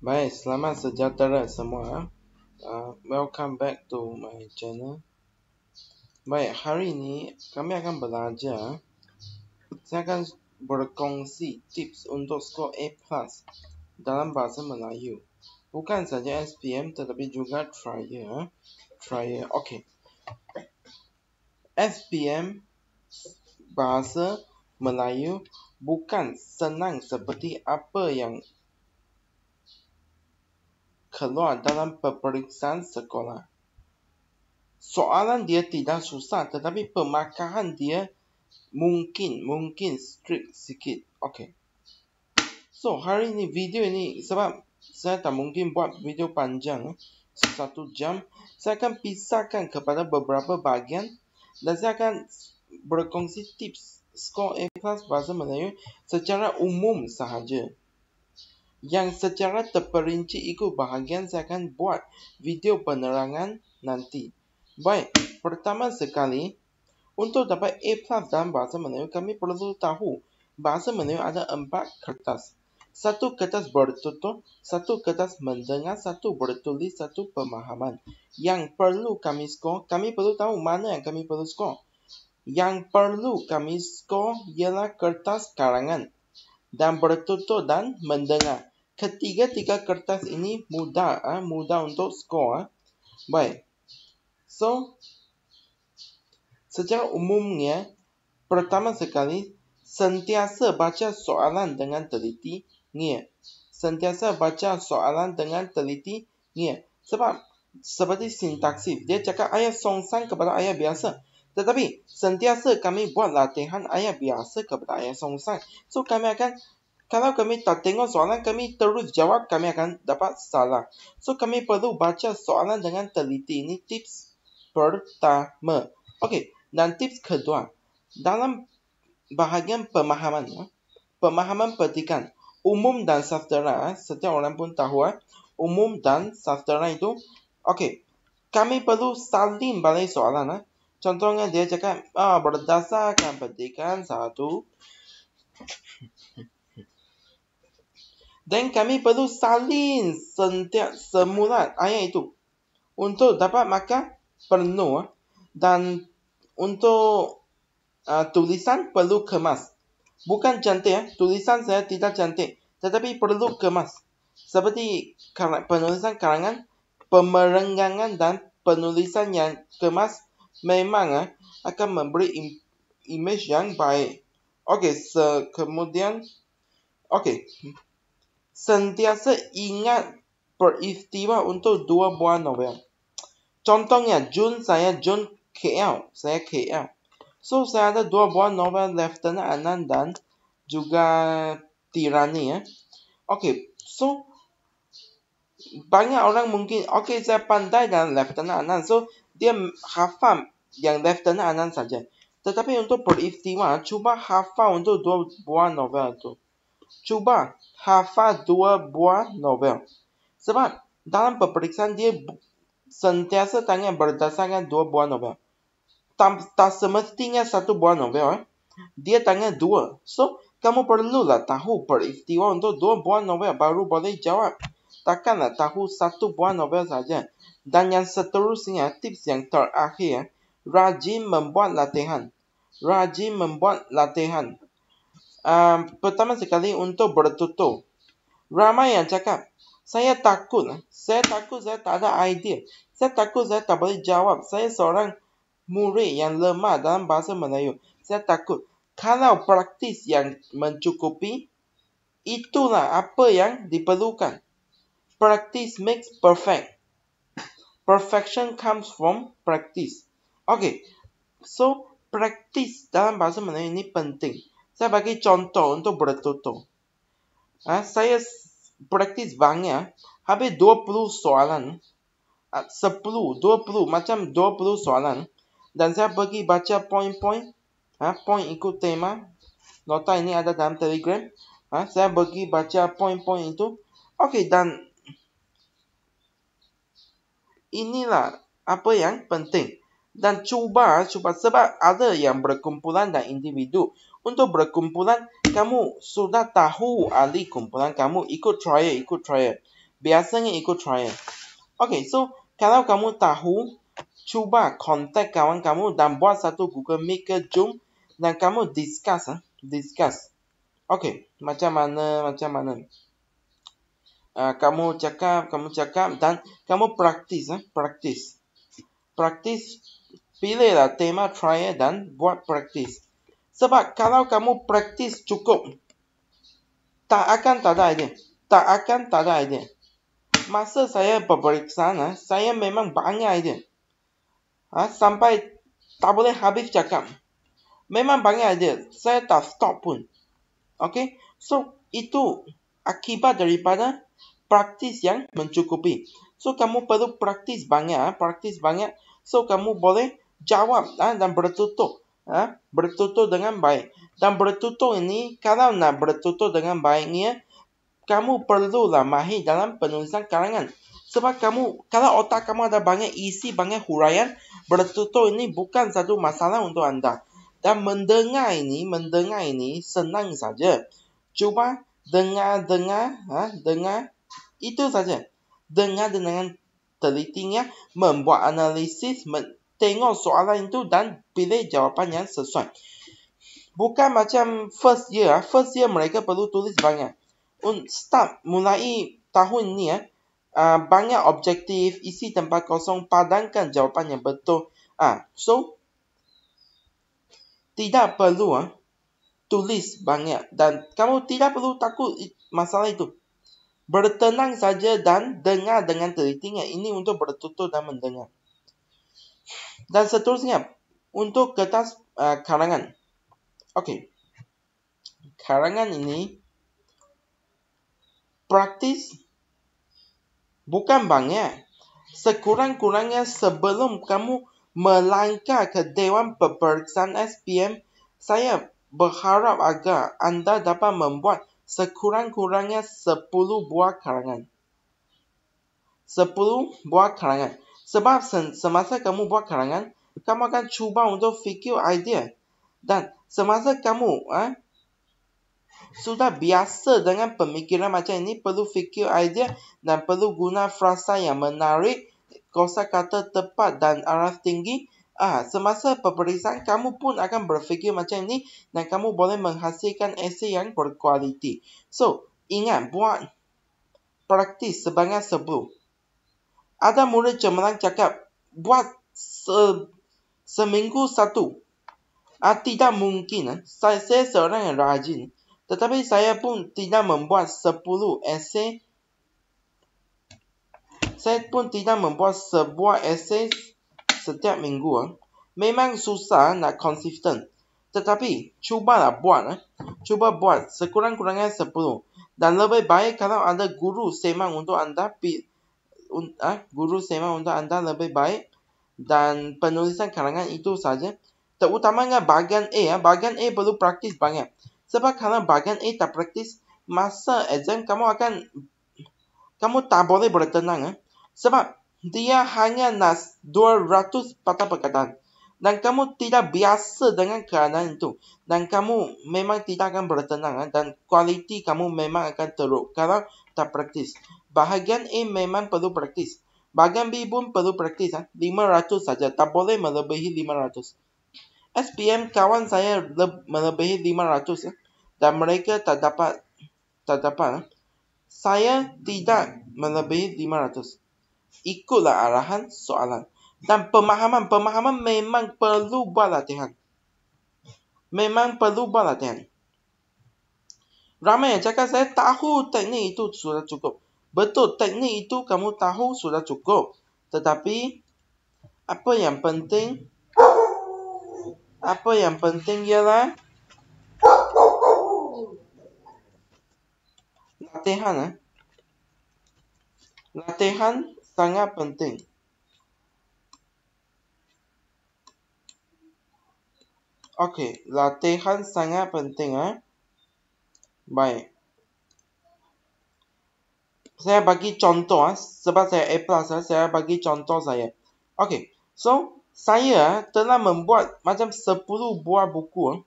Baik, selamat sejahtera semua. Welcome back to my channel. Baik, hari ini kami akan belajar. Saya akan berkongsi tips untuk skor A+ dalam bahasa Melayu. Bukan saja SPM tetapi juga trial. Okey. SPM bahasa Melayu bukan senang seperti apa yang keluar dalam peperiksaan sekolah. Soalan dia tidak susah, tetapi pemakaran dia mungkin strict sikit. Okey. So, hari ini video ini sebab saya tak mungkin buat video panjang 1 jam, saya akan pisahkan kepada beberapa bahagian dan saya akan berkongsi tips skor A+ bahasa Melayu secara umum sahaja. Yang secara terperinci ikut bahagian saya akan buat video penerangan nanti. Baik, pertama sekali, untuk dapat A+ dalam bahasa Melayu, kami perlu tahu bahasa Melayu ada 4 kertas. 1 kertas bertutur, 1 kertas mendengar, 1 bertulis, 1 pemahaman. Yang perlu kami skor, kami perlu tahu mana yang kami perlu skor. Yang perlu kami skor ialah kertas karangan dan bertutur dan mendengar. Ketiga-tiga kertas ini mudah untuk skor. Baik. So, secara umumnya, pertama sekali, sentiasa baca soalan dengan teliti, ngia. Sentiasa baca soalan dengan teliti, ngia. Sebab, seperti sintaksis, dia cakap ayat songsang kepada ayat biasa. Tetapi, sentiasa kami buat latihan ayat biasa kepada ayat songsang. So, kami akan, kalau kami tak tengok soalan, kami terus jawab, kami akan dapat salah. So, kami perlu baca soalan dengan teliti. Ini tips pertama. Okey, dan tips kedua, dalam bahagian pemahaman, pemahaman petikan, umum dan sastrara, setiap orang pun tahu, umum dan sastrara itu, okey, kami perlu salin balik soalan. Contohnya dia cakap, berdasarkan petikan 1, dan kami perlu salin semula ayat itu untuk dapat markah penuh. Dan untuk tulisan perlu kemas. Bukan cantik, tulisan saya tidak cantik, tetapi perlu kemas. Seperti penulisan karangan, pemerenggangan dan penulisan yang kemas memang akan memberi image yang baik. Okey, kemudian, okey, sentiasa ingat peristiwa untuk 2 buah novel. Contohnya, Jun KL, saya KL. So, saya ada 2 buah novel, Lieutenant Anan dan juga Tirani. Okey, so, banyak orang mungkin, okey, saya pandai dalam Lieutenant Anan. So, dia hafal yang Lieutenant Anan saja. Tetapi untuk peristiwa, cuba hafal untuk 2 buah novel itu. Cuba hafal 2 buah novel. Sebab, dalam peperiksaan dia sentiasa tanya berdasarkan 2 buah novel. Tak semestinya 1 buah novel. Dia tanya 2. So, kamu perlulah tahu peristiwa untuk 2 buah novel baru boleh jawab. Takkanlah tahu 1 buah novel saja. Dan yang seterusnya, tips yang terakhir, rajin membuat latihan. Rajin membuat latihan. Pertama sekali untuk bertutur. Ramai yang cakap, saya takut saya tak ada idea. Saya takut saya tak boleh jawab. Saya seorang murid yang lemah dalam bahasa Melayu. Saya takut. Kalau praktis yang mencukupi, itulah apa yang diperlukan. Practice makes perfect. Perfection comes from practice. Okay, so practice dalam bahasa Melayu ini penting. Saya bagi contoh untuk bertutur. Saya praktis banyak, habis 20 soalan. 20 macam 20 soalan. Dan saya pergi baca poin-poin. Poin ikut tema. Nota ini ada dalam Telegram. Saya pergi baca poin-poin itu. Okey, dan inilah apa yang penting. Dan cuba sebab ada yang berkumpulan dan individu. Untuk berkumpulan, kamu sudah tahu ahli kumpulan kamu, ikut trial. biasanya ikut trial. Oke, so kalau kamu tahu, coba kontak kawan kamu dan buat satu Google Meet ke Zoom dan kamu discuss. Oke, macam mana? Kamu cakap dan kamu praktis. Pilihlah tema trial dan buat praktis. Sebab kalau kamu praktis cukup, tak akan tak ada idea. Masa saya peperiksaan, saya memang banyak idea. Sampai tak boleh habis cakap. Memang banyak idea. Saya tak stop pun. Okay? So, itu akibat daripada praktis yang mencukupi. So, kamu perlu praktis banyak. So, kamu boleh jawab dan bertutur. Bertutur dengan baik. Dan bertutur ini, kalau nak bertutur dengan baiknya, kamu perlulah mahir dalam penulisan karangan. Sebab kamu, kalau otak kamu ada banyak isi, banyak huraian, bertutur ini bukan satu masalah untuk anda. Dan mendengar ini senang saja. Cuba dengar, itu saja. Dengar dengan telitinya, membuat analisis, tengok soalan itu dan pilih jawapan yang sesuai. Bukan macam first year mereka perlu tulis banyak. Start mulai tahun ni banyak objektif, isi tempat kosong, padankan jawapan yang betul. So tidak perlu tulis banyak dan kamu tidak perlu takut masalah itu. Bertenang saja dan dengar dengan telitinya. Ini untuk bertutur dan mendengar. Dan seterusnya untuk kertas karangan. Okey. Karangan ini praktis bukan banyak. Sekurang-kurangnya sebelum kamu melangkah ke Dewan Peperiksaan SPM, saya berharap agar anda dapat membuat sekurang-kurangnya 10 buah karangan. 10 buah karangan. Sebab semasa kamu buat karangan, kamu akan cuba untuk fikir idea. Dan semasa kamu sudah biasa dengan pemikiran macam ini, perlu fikir idea dan perlu guna frasa yang menarik, kosakata tepat dan araf tinggi. Semasa peperiksaan, kamu pun akan berfikir macam ini dan kamu boleh menghasilkan esei yang berkualiti. So, ingat, buat praktis sebanyak 10. Ada murid cemerlang cakap, buat seminggu 1. Tidak mungkin. Saya seorang yang rajin. Tetapi saya pun tidak membuat 10 esei. Saya pun tidak membuat sebuah esei setiap minggu. Memang susah nak konsisten. Tetapi cubalah buat. Cuba buat sekurang-kurangnya 10. Dan lebih baik kalau ada guru semang untuk anda. Guru semang untuk anda lebih baik. Dan penulisan karangan itu saja. Terutamanya bahagian A. Bahagian A perlu praktis banyak. Sebab kalau bahagian A tak praktis, masa exam kamu tak boleh bertenang. Sebab dia hanya nak 200 patah perkataan. Dan kamu tidak biasa dengan keadaan itu. Dan kamu memang tidak akan bertenang. Dan kualiti kamu memang akan teruk kalau tak praktis. Bahagian A memang perlu praktis. Bahagian B pun perlu praktis. 500 saja. Tak boleh melebihi 500. SPM kawan saya melebihi 500. Dan mereka tak dapat. Saya tidak melebihi 500. Ikutlah arahan soalan. Dan pemahaman memang perlu buat latihan. Ramai yang cakap saya tahu teknik itu sudah cukup. Betul, teknik itu kamu tahu sudah cukup. Tetapi apa yang penting ialah latihan. Latihan sangat penting. Okey, latihan sangat penting. Baik. Saya bagi contoh. Sebab saya A+, saya bagi contoh saya. Okey, so saya telah membuat macam 10 buah buku.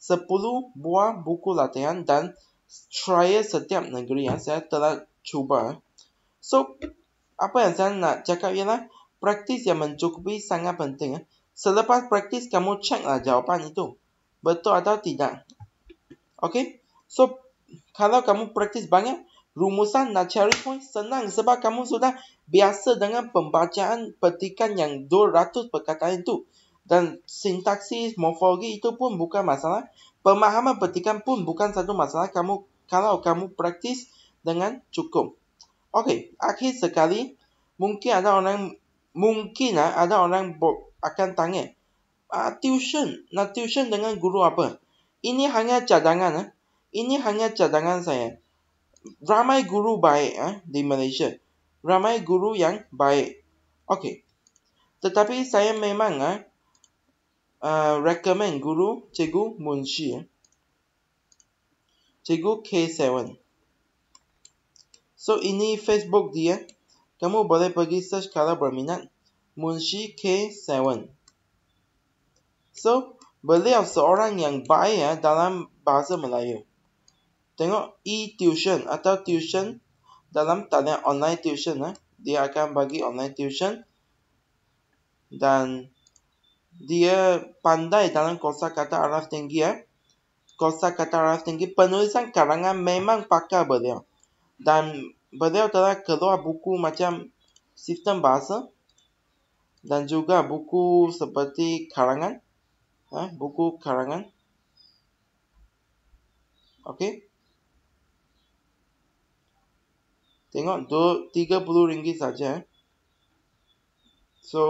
10 buah buku latihan dan trial setiap negeri. Saya telah cuba. So, apa yang saya nak cakap ialah praktis yang mencukupi sangat penting. Selepas praktis, kamu ceklah jawapan itu. Betul atau tidak. Okay? So, kalau kamu praktis banyak, rumusan nak cari point senang sebab kamu sudah biasa dengan pembacaan petikan yang 200 perkataan itu. Dan sintaksis, morfologi itu pun bukan masalah. Pemahaman petikan pun bukan satu masalah kalau kamu praktis dengan cukup. Okey, akhir sekali, mungkin ada orang akan tanya, nak tuition dengan guru apa? Ini hanya cadangan. Ini hanya cadangan saya. Ramai guru baik di Malaysia. Ramai guru yang baik. Okey. Tetapi saya memang recommend guru Cikgu Munshi. Cikgu K7. So, ini Facebook dia. Kamu boleh pergi search kalau berminat. Munshi K7. So, beliau seorang yang baik dalam bahasa Melayu. Tengok e-tuition atau tuition dalam talian online tuition. Dia akan bagi online tuition. Dan dia pandai dalam kosakata araf tinggi. Kosakata araf tinggi. Penulisan karangan memang pakar beliau. Dan beliau telah keluar buku macam sistem bahasa. Dan juga buku seperti karangan. Buku karangan. Okey. Tengok RM30 saja. So,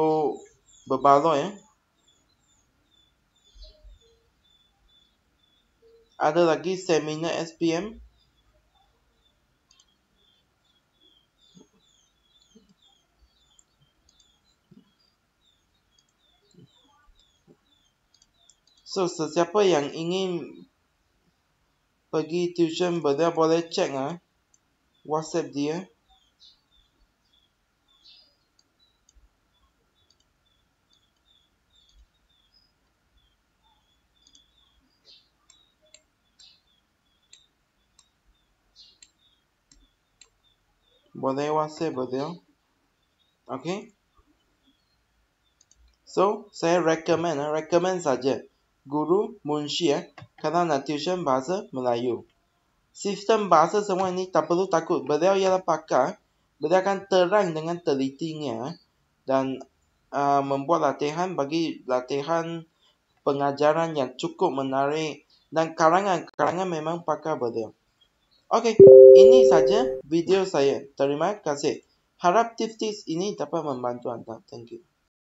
berbaloi. Ada lagi seminar SPM. So, sesiapa yang ingin pergi tuition, beliau boleh cek WhatsApp dia. Boleh WhatsApp beliau. Okay. So, saya recommend saja Guru Munshi kalau nak tuition bahasa Melayu. Sistem bahasa semua ini tak perlu takut. Beliau ialah pakar. Beliau akan terang dengan telitinya dan membuat latihan pengajaran yang cukup menarik dan karangan memang pakar beliau. Okey, ini saja video saya. Terima kasih. Harap tips-tips ini dapat membantu anda. Thank you.